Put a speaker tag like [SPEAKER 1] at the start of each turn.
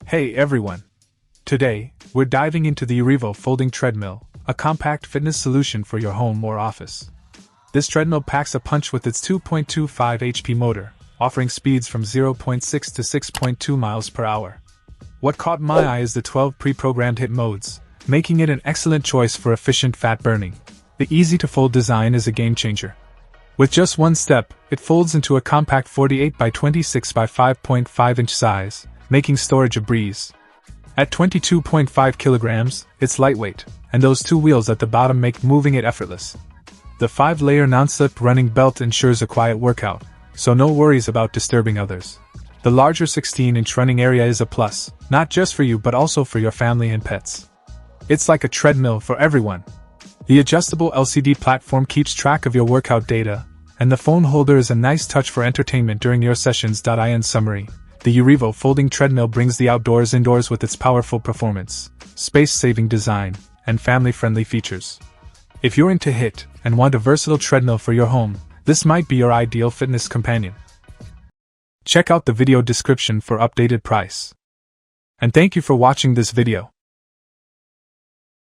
[SPEAKER 1] Hey everyone! Today, we're diving into the UREVO folding treadmill, a compact fitness solution for your home or office. This treadmill packs a punch with its 2.25 HP motor, offering speeds from 0.6 to 6.2 miles per hour. What caught my eye is the 12 pre-programmed HIIT modes, making it an excellent choice for efficient fat burning. The easy-to-fold design is a game-changer. With just one step, it folds into a compact 48 by 26 by 5.5 inch size, making storage a breeze. At 22.5 kilograms, it's lightweight, and those two wheels at the bottom make moving it effortless. The 5-layer non-slip running belt ensures a quiet workout, so no worries about disturbing others. The larger 16-inch running area is a plus, not just for you but also for your family and pets. It's like a treadmill for everyone. The adjustable LCD platform keeps track of your workout data, and the phone holder is a nice touch for entertainment during your sessions. In summary, the UREVO folding treadmill brings the outdoors indoors with its powerful performance, space-saving design, and family-friendly features. If you're into HIIT and want a versatile treadmill for your home, this might be your ideal fitness companion. Check out the video description for updated price. And thank you for watching this video.